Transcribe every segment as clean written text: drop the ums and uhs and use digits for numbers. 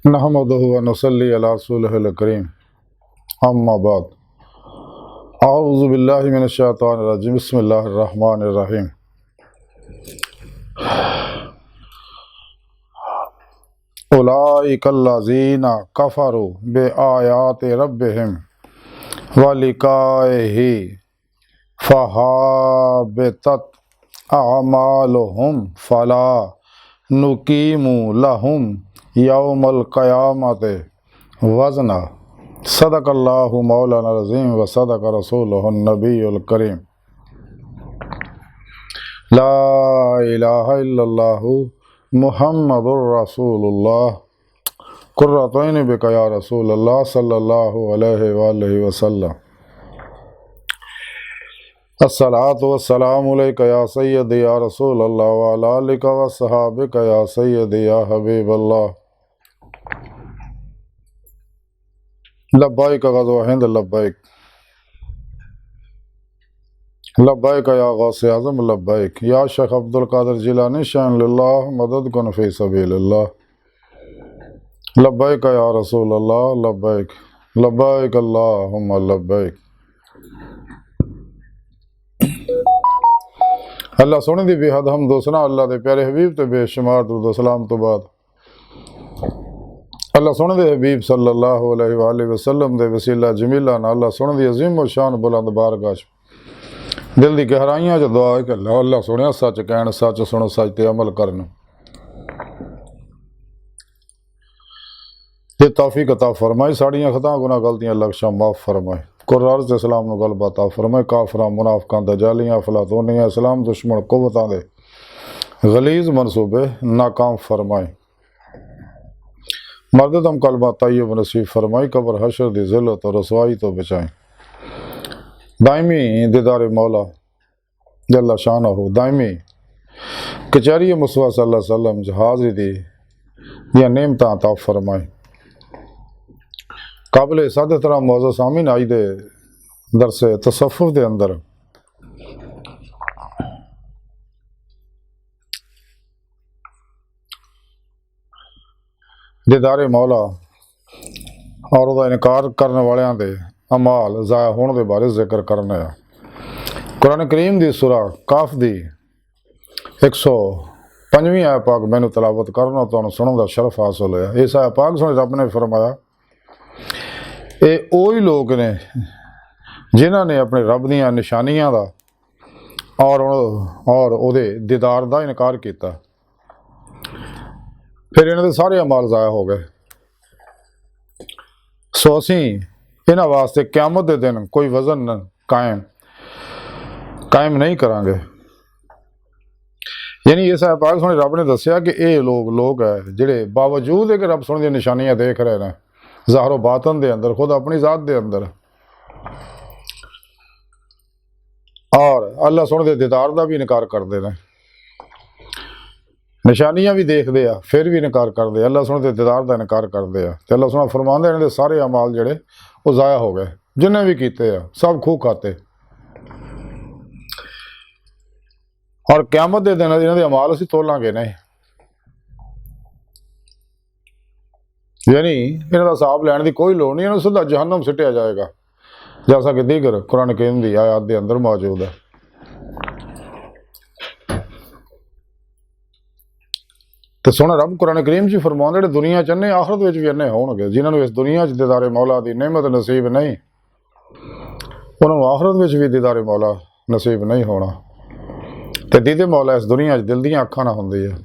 नहमदुहु व नसल्ली अला रसूलिहिल करीम, अम्मा बाद। औज़ु बिल्लाहि मिनश शैतानिर रजीम, बिस्मिल्लाहिर रहमानिर रहीम। उलाइकल्लज़ीना कफ़रू बिआयाति रब्बिहिम व लिक़ाइहि फ़हाबितत अअमालुहुम फ़ला नुकीमु लहुम यौमल क़यामति वज़ना। सदक़ल्लाहु मौलाना अज़ीम व सदक़ रसूलुहुन नबियुल करीम। ला इलाहा इल्लल्लाहु मुहम्मदुर रसूलुल्लाह कुर्रतु ऐनि बिका या रसूलल्लाह सल्लल्लाहु अलैहि वसल्लम। अस्सलातु वस्सलामु अलैका या सय्यदी या रसूलल्लाह व अला आलिका व अस्हाबिका या सय्यदी या हबीबल्लाह। लब्बैक गज़वा हिंद लब्बैक, लब्बैक या गौसे आज़म लब्बैक, या शेख अब्दुल कादिर जिलानी शान लिल्लाह मदद कुन फी सबीलिल्लाह। लब्बैक या रसूलल्लाह लब्बैक, लब्बैक अल्लाहुम्मा लब्बैक। अल्लाह सोने दी बेहद हम दोसना अल्लाह दे प्यारे हबीब ते बेशुमार दुरूद सलाम तो बाद अल्लाह सोने दे हबीब सल्लल्लाहु अलैहि वसल्लम दे वसीला जमीला ना अल्लाह सोने दी अजीम और शान बुलंद बारगाह दिल दी गहराइयां च दुआ है कि अल्लाह सोने सच कहन, सच सुनो, सच ते अमल करन ये तौफीक अता फरमाए। साड़ियां खता गुनाह गलतियां लक्ष्यां माफ़ फरमाए। कुरान इस्लाम नूं गलबा अता फरमाए। काफरां मुनाफिकां दजालियां अफलातूनियां इस्लाम दुश्मन कुव्वतां दे गलीज़ मनसूबे नाकाम फरमाए। मर्ददम कलमा तय्यब नसीब फरमाई। कब्र हशर दी ज़िल्लत और रसवाई तो बचाएं। दायमी दीदार मौला जल्ला शान हो, दायमी कचहरी मुस्तफ़ा सल्लल्लाहु अलैहि वसल्लम हाज़री दी या नेमतां अता फरमाए। काबिल सादे तरह मौजूद सामीन आई दे दरसे तसफ़ुफ़ दे अंदर दीदारे मौला और उसका इनकार करने वालों के अमाल ज़ाया होने के बारे जिक्र करना है। कुरान करीम की सूरा काफ की 105वीं आया पाक मैनू तलावत करना तो सुनने का शरफ हासिल होया। इस आया पाक सुने रब ने फरमाया, ये वही लोग ने जिन्होंने अपने रब दियां निशानियां का और उहदे दीदार का इनकार किया, फिर इन्होंने सारे अमाल ज़ाया हो गए। सो असी इन्हां वास्ते क़यामत के दिन कोई वजन कायम नहीं करांगे। यानी इस पाक सोने रब ने दसिया कि ये लोग है जिहड़े बावजूद है कि रब सोने दी निशानियां देख रहे हैं ज़ाहरो बातन दे अंदर, खुद अपनी ज़ात दे अंदर, और अल्लाह सोने दे दीदार का भी इनकार करते हैं। निशानियां भी देखते हैं फिर भी इनकार करते, अल्लाह सोने दे दीदार का इनकार करते हैं। तो अल्लाह सोना फरमांदे इन्हां दे सारे अमाल जिहड़े वो ज़ाया हो गए, जिन्हें भी कीते आ सब खूह खाते। और क़यामत के दिन इन्हां दे अमाल असीं तोलांगे नहीं, यानी इन्हां दा हिसाब लैण दी कोई लोड़ नहीं, इन्हां सीधा जहन्नम सिटिया जाएगा, जैसा कि दीगर कुरान करीम दी आयत दे अंदर मौजूद है। तो सोना रब कुरान करीम च फरमाउंदा जिहड़े दुनिया च अन्ने आखरत विच भी अन्ने होणगे। जिन्हां नूं इस दुनिया च दीदारे मौला दी नेमत नसीब नहीं, उन्हां नूं आखरत विच भी दीदारे मौला नसीब नहीं होना। ते दीदे मौला इस दुनिया च दिल दीयां अखां नाल हुंदी है,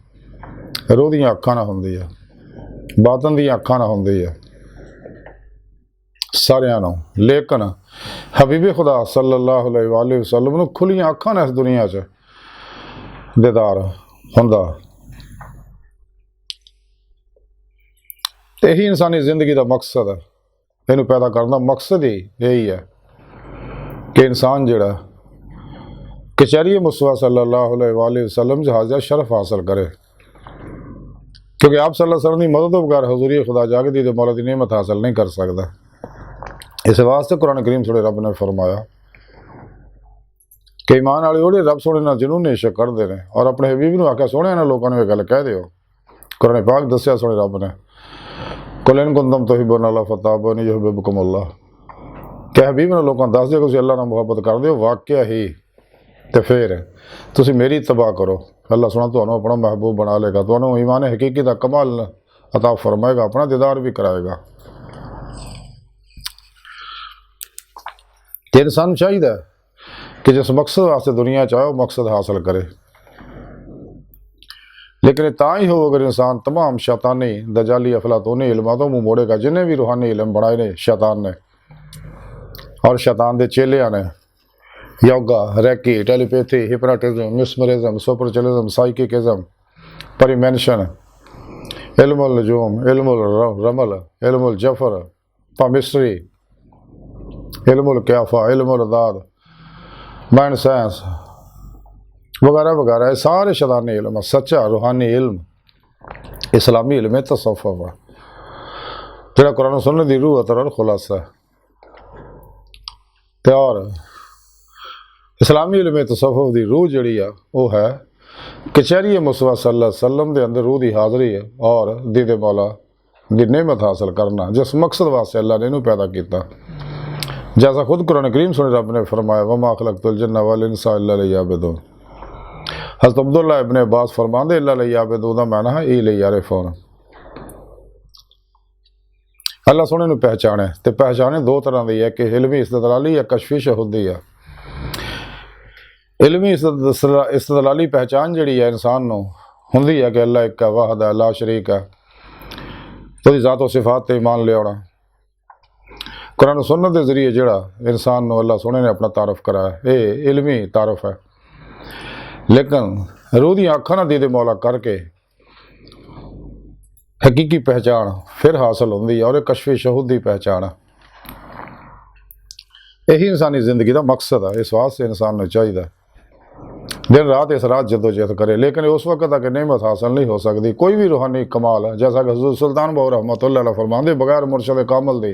रूह दीयां अखां नाल हुंदी है, बातन दीयां अखां नाल हुंदी है सारियां नूं। लेकिन हबीबे खुदा सल्लल्लाहु अलैहि वसल्लम नूं खुलियां अखां नाल इस दुनिया च दीदार हुंदा। यही इंसानी जिंदगी का मकसद है, इनू पैदा करना मकसद ही यही है कि इंसान जिहड़ा कचहरी मुस्तफ़ा सल्लल्लाहु अलैहि वसल्लम हाज़िर शरफ हासिल करे, क्योंकि आप सल्लल्लाहु अलैहि वसल्लम की मदद बगैर हजूरी खुदा जागदी तो मौला की नेमत हासिल नहीं कर सकता। इस वास्ते कुरान करीम सोने रब ने फरमाया कि ईमान वाले वो रब सोने ना जिन्होंने इश्क करते हैं, और अपने हबीब ने आख्या सोने इन्होंने लोगों ने गल कह दो कुरान पाक दसिया सोने रब ने कुल इन कुंतुम तुहिब्बूना अल्लाह फत्तबिऊनी युहिब्बुकुमुल्लाह कि हबीब ने लोगों दस दिओ तुसीं अल्लाह नाल मुहब्बत करदे हो वाकया ही तो फिर तुसीं मेरी तबाह करो अल्लाह सोना तुहानूं अपना महबूब बना लेगा तुहानूं ईमान हकीकी दा कमाल अता फरमाएगा अपना दीदार भी कराएगा। तो इंसान चाहिए कि जिस मकसद वास्ते दुनिया चाहे वह मकसद हासिल करे, लेकिन ता ही हो अगर इंसान तमाम शैतानी दजाली अफलातूनी इल्मां तो मुँह मोड़ेगा। जिन्हें भी रूहानी इल्म बनाए ने शैतान ने और शैतान के चेलियां ने, yoga, reiki, telepathy, hypnotism, mesmerism, सुपरचुलिज्म, साइकिकिज्म, परिमेंशन, इल्मुल नजूम, इल्मुल रमल, इल्मुल जफर, पामिस्ट्री, इल्मुल क्याफा, इल्मुल अदाद, माइंड साइंस वगैरह वगैरह सारे शैतानी इल्म। सच्चा रूहानी इल्म इस्लामी इल्म तसव्वुफ है जो कुरान सुन्नत दी रूह अतर खुलासा है। तो और इस्लामी इल्म तसव्वुफ दी रूह जड़ी है वह है कचहरी मुस्तफा सल्लल्लाहु अलैहि वसल्लम के अंदर रूह की हाज़री है और दीदे मौला दी नेमत हासिल करना जिस मकसद वास्ते अल्लाह ने इन्हू पैदा किया। जैसा खुद कुरान करीम सुने रब ने फरमाया वमा खलक़तुल जिन्ना वल इंसा इल्ला लियअबुदून। हज़रत अब्दुल्लाह इब्ने अब्बास फरमाते इल्ला लियअबुदून दा माना है ई लियअरिफून। अल्लाह सोने नूं पहचाने तो पहचाने दो तरह की है कि इल्मी इस्तदलाली या कशफी शहूदी है। इल्मी इस्तदलाली पहचान जी है इंसान नूं हुंदी है कि अल्लाह एक है, वाहद है, ला शरीक है, तो ज़ात व सिफात ते ईमान ले आना। कुरान सुन्नत के जरिए जोड़ा इंसान नूं अल्लाह सोने ने अपना तारफ़ कराया ये इल्मी तारफ़ है। लेकिन रूह दी अखां नाल दीदे मौला करके हकीकी पहचान फिर हासिल होंदी है और एक कशफी शहूदी पहचान है। यही इंसानी जिंदगी का मकसद है। इस वास्ते इंसान को चाहिए दिन रात इस रात जदोजहद करे, लेकिन उस वक्त तक नेमत हासिल नहीं हो सकती। कोई भी रूहानी कमाल है जैसा कि हज़रत सुल्तान बाहू रहमतुल्लाह अलैह फरमाते बगैर मुर्शद कामल दे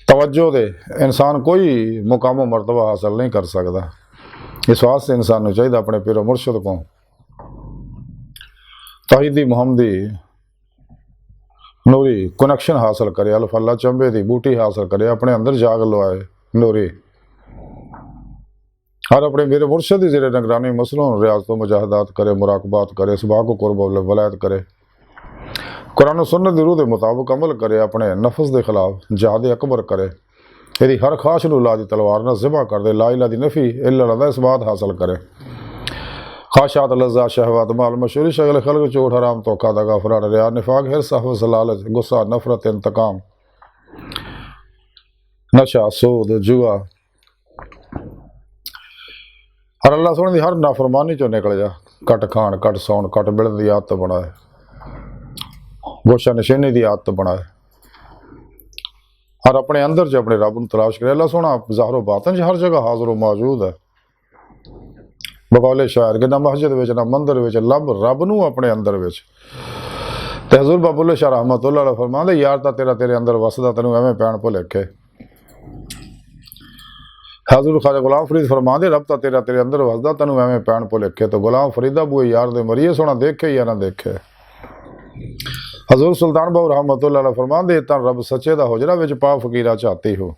तवज्जो दे इंसान कोई मुकाम मरतबा हासिल नहीं कर सकता। इस वास्ते इंसान को चाहिए अपने पीरो मुर्शद को तौहीदी मुहम्मदी नूरी कनैक्शन हासिल करे, अल्फा चंबे की बूटी हासिल करे, अपने अंदर जाग लवाए नूरी और अपने मेरे मुर्शद ज़ेरे निगरानी मसलों रियाजत मुजाहदात करे, मुराकबात करे, इसबाक को कुर्ब वलायत करे, कुरान सुन्नत दी रूह के मुताबिक अमल करे, अपने नफ्स के खिलाफ जहाद अकबर करे, यदि हर ख्वाहिश नूं ला दी तलवार ना ज़िबा कर दे, ला इलाहा दी नफ़ी इल्ला दा इस बात हासिल करे, ख्वाहिशात लज़्ज़ात शहवात माल मशहूरी शगल खल्क चोट हराम तोखा दगा फराड रिया निफाक हिर्स हवस लालच गुस्सा नफरत इंतकाम नशा सूद जुआ और अल्लाह सोने की हर नाफरमानी चो निकल जा। कट खाण कट सौण कट मिलन की आदत बनाए, गोशा नशेनी की आदत बनाए और अपने अंदर च अपने रब नूं तलाश करे। अल्लाह सोना ज़ाहिर बातन च हर जगह हाज़िर मौजूद है। बकौले शायर कि ना मस्जिद विच ना मंदिर विच लब रब नूं अपने अंदर विच। ते हज़ूर बाबुल्ले शाह रहमतुल्लाह अलैह फरमांदे यार तां तेरा तेरे अंदर वसदा तैनूं एवें पैण भुलेखे। हज़ूर ख्वाजा गुलाम फरीद फरमांदे रब तां तेरा तेरे अंदर वसदा तैनूं एवें पैण भुलेखे। तो गुलाम फरीदा बुए यार दे मरिए सोना देखे या ना देखे। हज़ूर सुल्तान बाहू रहमतुल्लाह अलैह फरमांदे तां रब सच्चे दा हुजरा विच पा फकीरा चाहती हो।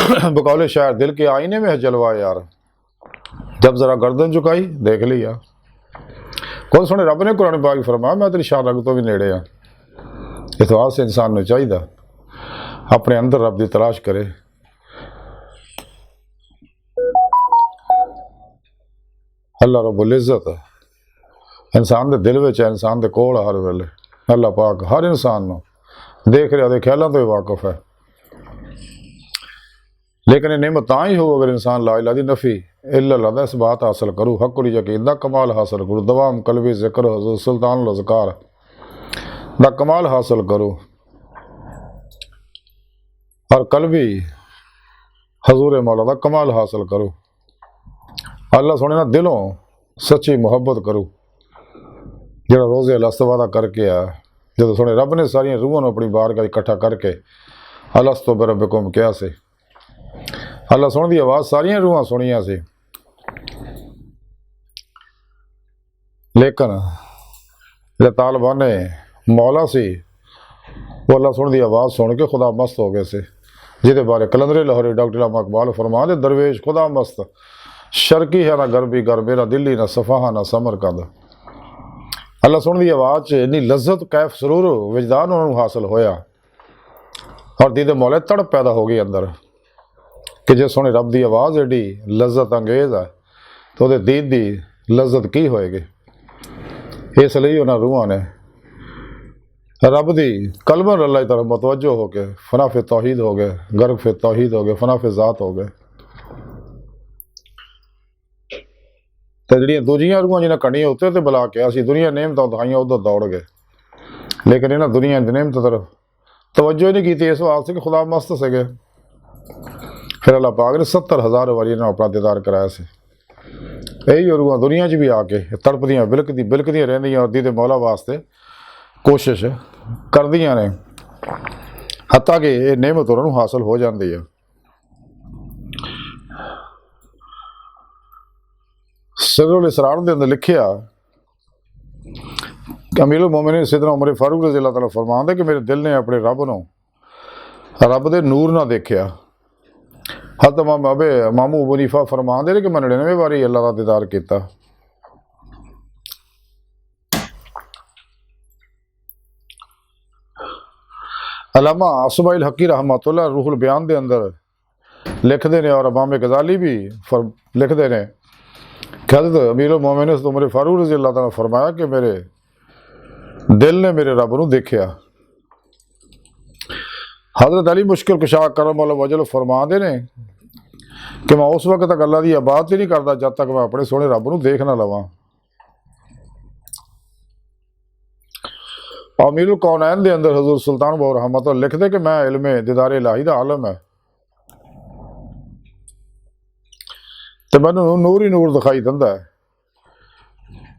बकौले शायर दिल के आईने में है जलवा यार, जब जरा गर्दन झुकाई देख लिया। खुद सुने रब ने कुरान पाक फरमाया मैं तेरी शान रग तो भी नेड़े हाँ। इस वास्ते इंसान को चाहिए अपने अंदर रब की तलाश करे। अल्लाह रब्बुल इज़्ज़त इंसान के दिल में है, इंसान के कोल हर वेले। अल्लाह पाक हर इंसान को देख रहा दे ख्यालों तो वाकफ है। लेकिन नेमत तां ही हो अगर इंसान ला इलाहा दी नफ़ी इल्ला दा इस बात हासिल करूँ, हक़ुल यकीन दा कमाल हासिल करूँ, दवाम कल्बी ज़िक्र हज़रत सुल्तान अज़कार दा कमाल हासिल करूँ और कल्बी हजूर मौला दा कमाल हासिल करूँ। अल्लाह सोने ना दिलों सच्ची मुहब्बत करूँ जो रोज़े अलस्तवादा करके आया। जो सोने रब ने सारिया रूहां अपनी बारगाह इकट्ठा करके अलस्तो बिरब्बिकुम क्या से अल्लाह सुन की आवाज़ सारिया रूहां सुनिया से। लेकिन जो तालिबान मौला सी वो अल्लाह सुन की आवाज़ सुन के खुदा मस्त हो गए से, जिदे बारे कलंदरे लाहौरी डॉक्टर इकबाल फरमा दे, दरवेश खुदा मस्त शर्की है ना गरबी गर, मेरा दिल्ली ना सफ़ाहा ना समरकंद। अल्लाह सुन की आवाज़ च इन्नी लज्जत कैफ सरूर विजदान उन्होंने हासिल होया और दीदे मौले तड़प पैदा हो गई अंदर कि जे सोने रब की आवाज़ एडी लज्जत अंगेज है तो वो दीद की लज्जत की होएगी। इसलिए उन्होंने रूहां ने रब की कलमन अल्लाह की तरफ मतवजो हो गए, फनाफे तौहीद हो गए, गर्ग फे तौहीद हो गए, फनाफे ज़ात हो गए। तो जी दूजिया रूहां जिन्हें कड़ियाँ उत्ते तो बुला के असी दुनिया नेमत उठाइया उधर दौड़ गए, लेकिन इन्हें दुनिया नेमत तरफ तवज्जो ही नहीं की, इस वास्ते कि खुदा मस्त सके। फिर अल्लाह पाक ने 70,000 वारी इन्होंने अपना दीदार कराया से। यही रूहां दुनिया च भी आके तड़पदियाँ बिलकदियाँ रहिंदियां और दीदे मौला वास्ते कोशिश करदियां ने, हत्ता कि ये नेमत उन्होंने हासिल हो जाती है। सिरुल इसरार दे अंदर लिखिया अमीरुल मोमिनीन सैयदना उमर फारूक रज़ी अल्लाह तआला फरमांदे कि मेरे दिल ने अपने रब दे नूर ना देखिया। हत मामू अबू हनीफा फरमांदे ने कि मैं 99 बारी अल्लाह का दीदार किया। अल्लामा असमाइल हकी रहमतुल्लाह रूहुल बयान दे अंदर लिखते हैं और इमाम गजाली भी लिखते हैं कि हज़रत अमीरुल मोमिनीन उमर फारूक रज़ी अल्लाह तआला फरमाया कि मेरे दिल ने मेरे रब नूं देखिया। हज़रत अली मुश्किल कुशा करम वजल फरमाते ने कि मैं उस वक्त तक अल्लाह की इबादत ही नहीं करता जब तक मैं अपने सोहने रब नूं देख ना लवां। अमीरुल कौनैन दे अंदर हजूर सुल्तान बहु रहमत लिखते कि मैं इल्मे दीदार इलाही दा आलम है तो मैनू नूर ही नूर दिखाई दिंदा है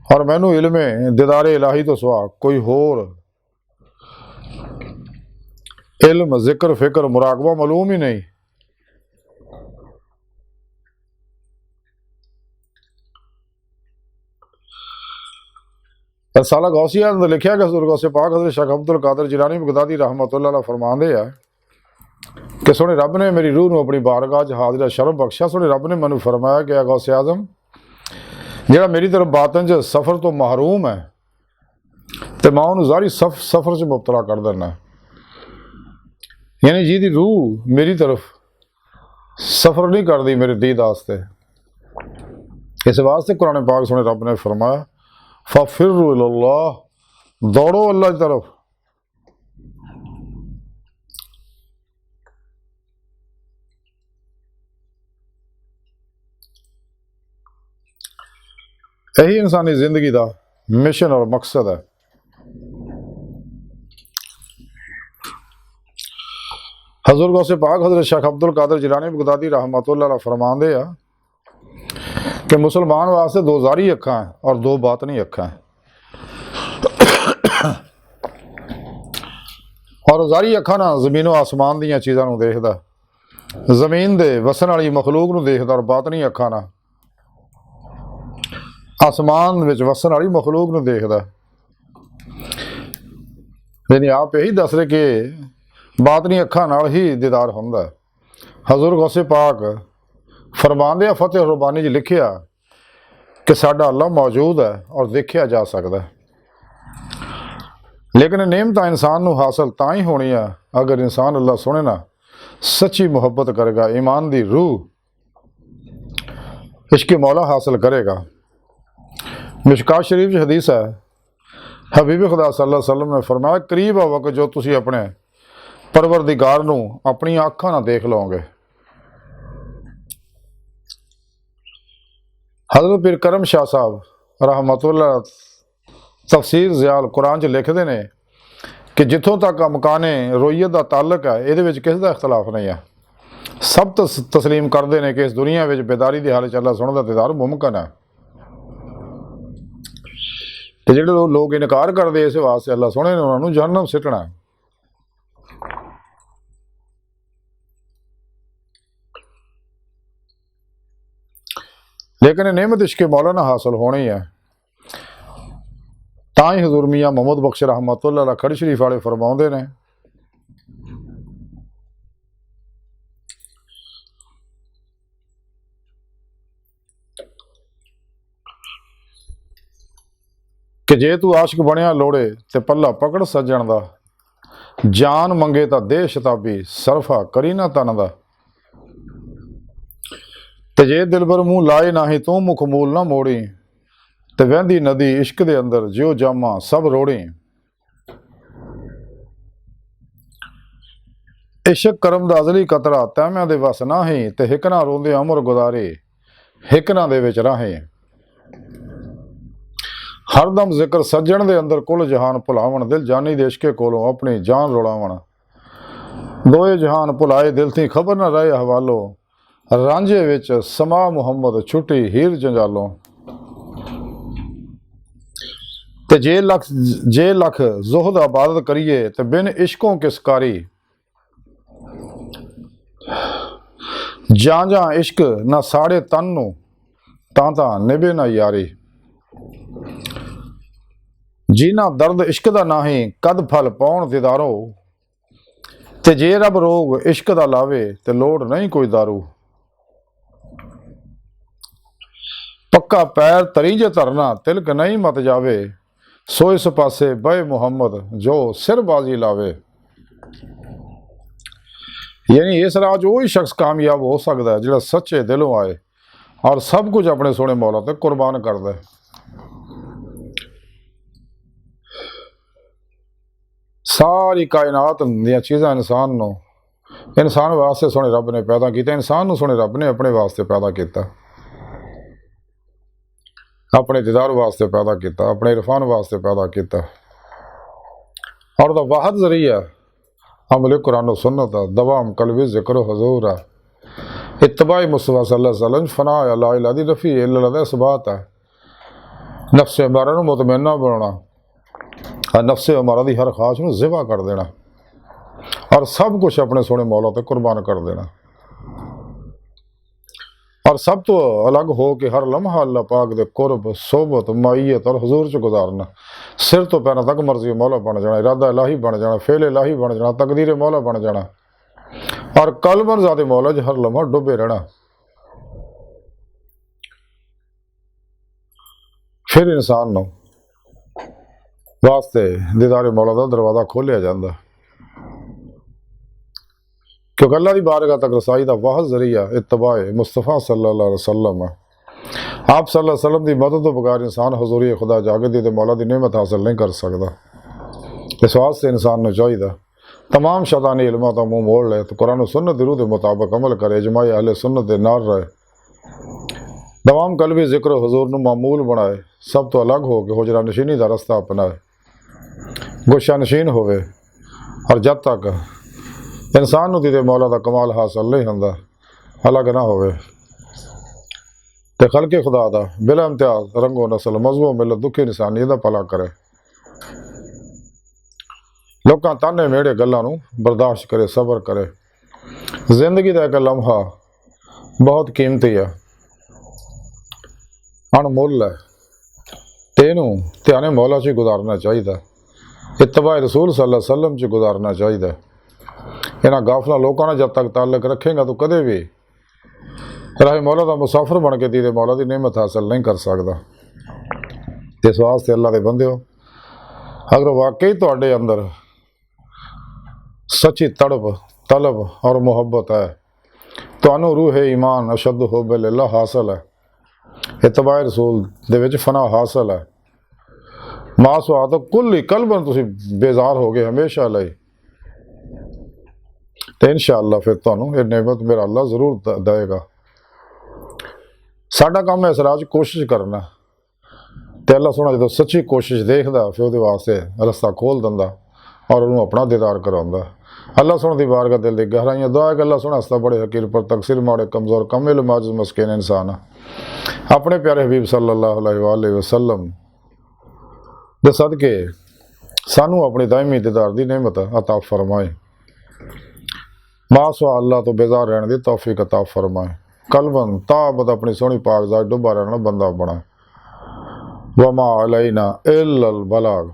और मैनू इल्मे दीदार इलाही तो सिवा कोई होर इल्म जिक्र फिक्र मुराकबा मालूम ही नहीं। साला गौसिया अंदर लिखा कि हज़रत गौसे पाक हज़रत शेख अब्दुल कादिर जिलानी बगदादी रहमतुल्लाह अलैह फरमांदे है कि सोने रब ने मेरी रूह नूं अपनी बारगाह च हाज़िर शरफ बख्शा। सोने रब ने मैनू फरमाया कि गौसे आज़म जिहड़ा मेरी तरफ बातन च सफ़र तो महरूम है तो मैं उन्होंने जारी सफ़र च मुबतला कर देना, यानी जिहदी रूह मेरी तरफ सफ़र नहीं करती मेरे दीद वास्ते। इस वास्ते कुरान पाक सोने रब ने फरमाया फ़फ़िर्रु इलल्लाह, दौड़ो अल्लाह की तरफ। यही इंसानी जिंदगी का मिशन और मकसद है। हज़रत गौसे पाक हज़रत शेख अब्दुल कादिर जिलानी बगदादी रहमतुल्लाह अलैह फरमांदे आ कि मुसलमान वास्ते दो ज़ारी अखां हैं और दो बातनी अखां हैं। और ज़ारी अखां ना ज़मीनों आसमान दीयां चीज़ां नूं देखदा, ज़मीन दे वसन वाली मखलूक नूं देखदा, और बातनी अखां ना आसमान विच वसन वाली मखलूक नूं देखदा। यानी आप यही दस रहे कि बातनी अखां नाल ही दीदार हुंदा। हज़ूर गौसे पाक फरमांदे फतेह रुबानी च लिखिया कि साडा अल्लाह मौजूद है और देखा जा सकता है, लेकिन नेमत इंसान नूं हासिल तां ही होनी है अगर इंसान अल्लाह सोहणे नाल सच्ची मुहब्बत करेगा, ईमान दी रूह इश्क मौला हासिल करेगा। मिशकात शरीफ च हदीस है हबीब खुदा सल्लल्लाहु अलैहि वसल्लम ने फरमाया करीब आ वक्त जो तुसी अपने परवरदिगार नूं अपनी अखां नाल देख लोगे। हज़रत पीर करम शाह साहब रहमतुल्लाह तफसीर ज़ियाल कुरान च लिखते हैं कि जिथों तक मकाने रोईयत का ताल्लुक है ये किसी का इख्तलाफ नहीं है। सब तस्लीम करते हैं कि इस दुनिया में बेदारी की हालत अल्लाह सुनने का दीदार मुमकिन है। तो जो लोग इनकार करते इस वास्ते अल्लाह सुने ने उन्होंने जहन्नम सिटना है। लेकिन नेमत इश्क मौला ना हासिल होनी है ਤਾਂ ਹੀ ਹਜ਼ੂਰ ਮੀਆਂ ਮੁਹੰਮਦ ਬਖਸ਼ ਰਹਿਮਤੁल्लाह ਅਲੈਹ ਖੜੀ ਸ਼ਰੀਫ ਵਾਲੇ ਫਰਮਾਉਂਦੇ ਨੇ ਕਿ ਜੇ ਤੂੰ ਆਸ਼ਿਕ ਬਣਿਆ ਲੋੜੇ ਤੇ ਪੱਲਾ ਪਕੜ ਸੱਜਣ ਦਾ, ਜਾਨ ਮੰਗੇ ਤਾਂ ਦੇ ਸ਼ਤਾਬੀ ਸਰਫਾ ਕਰੀ ਨਾ ਤਨ ਦਾ। ਤੇ ਜੇ ਦਿਲਬਰ ਮੂੰਹ ਲਾਏ ਨਾਹੀਂ ਤੂੰ ਮੁਖ ਮੂਲ ਨਾ ਮੋੜੀ, ਤੇ ਵਹਿੰਦੀ ਨਦੀ ਇਸ਼ਕ ਦੇ ਅੰਦਰ ਜਿਉ ਜਾਮਾ ਸਭ ਰੋੜੀ। ਇਸ਼ਕ ਕਰਮ ਦਾ ਅਜ਼ਲੀ ਕਤਰਾ ਤਹਿਮਿਆਂ ਦੇ ਵਸ ਨਾਹੀਂ, ਤੇ ਹਿਕਨਾ ਰੋਂਦੇ ਅਮਰ ਗੁਜ਼ਾਰੇ ਹਿਕਨਾ ਦੇ ਵਿੱਚ ਰਾਹੇ। ਹਰਦਮ ਜ਼ਿਕਰ ਸੱਜਣ ਦੇ ਅੰਦਰ ਕੁਲ ਜਹਾਨ ਭੁਲਾਵਣ, ਦਿਲ ਜਾਨੀ ਦੇ ਇਸ਼ਕੇ ਕੋਲੋਂ ਆਪਣੀ ਜਾਨ ਰੁਲਾਵਣ। ਦੋਏ ਜਹਾਨ ਭੁਲਾਏ ਦਿਲ ਥੀ ਖਬਰ ਨਾ ਰਹੇ ਹਵਾਲੋ, ਰਾਂਝੇ ਵਿੱਚ ਸਮਾ ਮੁਹੰਮਦ ਛੁੱਟੀ ਹੀਰ ਜੰਜਾਲੋਂ। ਤੇ ਜੇ ਲੱਖ ਜ਼ੁਹਦ ਇਬਾਦਤ ਕਰੀਏ, ਤੇ ਬਿਨ ਇਸ਼ਕੋਂ ਕਿਸ ਕਾਰੀ। ਜਾਂ ਇਸ਼ਕ ਨਾ ਸਾੜੇ ਤਨ ਨੂੰ, ਤਾਂ ਨਿਭੇ ਨਾ ਯਾਰੀ। ਜੀਨਾ ਦਰਦ ਇਸ਼ਕ ਦਾ ਨਾਹੀਂ ਕਦ ਫਲ ਪਾਉਣ ਦਿਦਾਰੋ, ਤੇ ਜੇ ਰੱਬ ਰੋਗ ਇਸ਼ਕ ਦਾ ਲਾਵੇ ਤੇ ਲੋੜ ਨਹੀਂ ਕੋਈ ਦਾਰੂ। ਪੱਕਾ ਪੈਰ ਤਰੀ ਜੇ ਧਰਨਾ ਤਿਲਕ ਨਹੀਂ ਮਤ ਜਾਵੇ, ਸੋ ਇਸ ਪਾਸੇ ਬਹਿ ਮੁਹੰਮਦ ਜੋ ਸਿਰ ਬਾਜ਼ੀ ਲਾਵੇ। ਯਾਨੀ ਇਸ ਰਾਹ 'ਚ ਉਹ ਹੀ ਸ਼ਖਸ ਕਾਮਯਾਬ ਹੋ ਸਕਦਾ ਜਿਹੜਾ ਸੱਚੇ ਦਿਲੋਂ ਆਏ ਔਰ ਸਭ ਕੁਝ ਆਪਣੇ ਸੋਹਣੇ ਮੌਲਾ ਤੇ ਕੁਰਬਾਨ ਕਰਦਾ ਹੈ। ਸਾਰੀ ਕਾਇਨਾਤ ਦੀਆਂ ਚੀਜ਼ਾਂ ਇਨਸਾਨ ਵਾਸਤੇ ਸੋਹਣੇ ਰੱਬ ਨੇ ਪੈਦਾ ਕੀਤਾ। ਇਨਸਾਨ ਨੂੰ ਸੋਹਣੇ ਰੱਬ ਨੇ ਆਪਣੇ ਵਾਸਤੇ ਪੈਦਾ ਕੀਤਾ, ਆਪਣੇ ਦੀਦਾਰ ਵਾਸਤੇ ਪੈਦਾ ਕੀਤਾ, ਆਪਣੇ ਇਰਫਾਨ ਵਾਸਤੇ ਪੈਦਾ ਕੀਤਾ। ਔਰ ਉਹਦਾ ਵਾਹਦ ਜ਼ਰੀਆ ਅਮਲ ਕੁਰਾਨ ਸੁन्नत ਦਾ ਦਵਾਮ ਕਲਬੀ ਜ਼ਿਕਰ ਹਜ਼ੂਰ ਆ, ਇਤਬਾਈ ਮੁਸਤਫਾ ਸੱਲੱਲਾਹੁ ਅਲੈहि ਵਸੱਲਮ, ਫਨਾ ਲਾ ਇਲਾਹਾ ਦੀ ਰਫੀ ਇल्ला ਦਾ ਸਬਾਤ ਹੈ। ਨਫਸੇ ਅਮਾਰਾ ਨੂੰ ਮੁਤਮਇਨਾ ਬਣਾਉਣਾ, ਨਫਸੇ ਅਮਾਰਾ ਦੀ ਹਰ ਖਾਸ਼ ਨੂੰ ਜ਼ਿਬਾ ਕਰ ਦੇਣਾ, ਔਰ ਸਭ ਕੁਛ ਆਪਣੇ ਸੋਹਣੇ ਮੌਲਾ ਤੇ ਕੁਰਬਾਨ ਕਰ ਦੇਣਾ। ਔਰ ਸਭ ਤੋਂ ਅਲੱਗ ਹੋ ਕੇ ਹਰ ਲਮਹਾ ਅੱਲਾਹ ਪਾਕ ਦੇ ਕੁਰਬ ਸੋਬਤ ਮਾਈਅਤ ਔਰ ਹਜ਼ੂਰ 'ਚ ਗੁਜ਼ਾਰਨਾ। ਸਿਰ ਤੋਂ ਪੈਰਾਂ ਤੱਕ ਮਰਜ਼ੀ ਮੌਲਾ ਬਣ ਜਾਣਾ, ਇਰਾਦਾ ਇਲਾਹੀ ਬਣ ਜਾਣਾ, ਫੇਲ ਇਲਾਹੀ ਬਣ ਜਾਣਾ, ਤਕਦੀਰ ਮੌਲਾ ਬਣ ਜਾਣਾ, ਔਰ ਕਲਬਨ ਜ਼ਾਦੇ ਮੌਲਾ 'ਚ ਹਰ ਲਮਹਾ ਡੁੱਬੇ ਰਹਿਣਾ। ਫਿਰ ਇਨਸਾਨ ਨੂੰ ਵਾਸਤੇ ਦੀਦਾਰੇ ਮੌਲਾ ਦਾ ਦਰਵਾਜ਼ਾ ਖੋਲ੍ਹਿਆ ਜਾਂਦਾ, ਕਿਉਂਕਿ ਅੱਲਾ ਦੀ ਬਾਰਗਾਹ ਤੱਕ ਰਸਾਈ ਦਾ ਵਾਹਦ ਜ਼ਰੀਆ ਇਤਬਾਏ ਮੁਸਤਫਾ ਸੱਲੱਲਾਹੁ ਅਲੈहि ਵਸੱਲਮ। ਆਪ ਸੱਲੱਲਾਹੁ ਅਲੈहि ਵਸੱਲਮ ਦੀ ਮਦਦ ਤੋਂ ਬਗੈਰ ਇਨਸਾਨ ਹਜ਼ੂਰੀ ਖੁਦਾ ਜਾਗਦੀ ਤੇ ਮੌਲਾ ਦੀ ਨਿਮਤ ਹਾਸਲ ਨਹੀਂ ਕਰ ਸਕਦਾ। ਇਸ ਵਾਸਤੇ ਇਨਸਾਨ ਨੂੰ ਚਾਹੀਦਾ तमाम शैतानी इल्मां तो मुँह मोड़ ले, तो कुरान सुन्नत दी रूह के मुताबिक अमल करे, इजमाई अहले सुन्नत दे नाल रहे, दवाम कलबी जिक्र हजूर नूं मामूल बनाए, सब तो अलग हो के हुजरा नशीनी का रस्ता अपनाए, गुशा नशीन होवे। और जब तक इंसान नूं दीदे मौला दा कमाल हासिल नहीं हुंदा, अलग ना होवे, ते खलके खुदा दा बिला इम्तियाज रंगो नस्ल मजहब मिलत दुखी इंसानी दा भला करे, लोकां ताने मेड़े गल्लां नूं बर्दाश्त करे, सबर करे। जिंदगी दा इक लम्हा बहुत कीमती है, अनमुल है, ते इहनूं ध्याने मौला च गुजारना चाहिए, इत्तबाए रसूल सल्लल्लाहु अलैहि वसल्लम च गुजारना चाहिए। इन्हां गाफला लोकां नाल जब तक ताल्लुक रखेगा तो कदे भी राहे मौला दा मुसाफिर बन के दीदे मौला दी नेमत हासिल नहीं कर सकदा। इस वास्ते अल्लाह दे बंदे हो, अगर वाकई तुहाडे अंदर सच्ची तड़प तलब और मुहब्बत है, तुहानूं रूह ईमान अशद हुब लिल्लाह हासिल है, इत्तबाए रसूल दे विच फना हासिल है, मासवा तो कुल ही कलबन तुसीं बेजार हो गए हमेशा लई, तो इंशाअल्लाह फिर तुहानूं ये नेमत मेरा अल्लाह जरूर देगा। साडा काम है इस राह कोशिश करना, तो अल्लाह सोहना जो सच्ची कोशिश देखदा फिर उहदे वास्ते रस्ता खोल दिंदा और उन्होंने अपना दीदार कराउंदा। अल्लाह सोहना दी बारगाह दिल दी गहराइयां दुआ है कि अल्लाह सोहना हस्ता बड़े हकीर पर तकसीर माड़े कमज़ोर कमिल माजिज़ मस्कीन इंसान अपने प्यारे हबीब सल्लल्लाहु अलैहि वसल्लम दे सदके सानू अपनी दायमी दीदार दी नेमत अता फरमाए, मासवा अल्लाह तो बेजार रहने दी तौफीक अता फरमाए, कलबन ताबत अपनी सोहनी पाक ज़ात डुबा रहना बंदा बना, वमा अलैना इल्लल बलाग।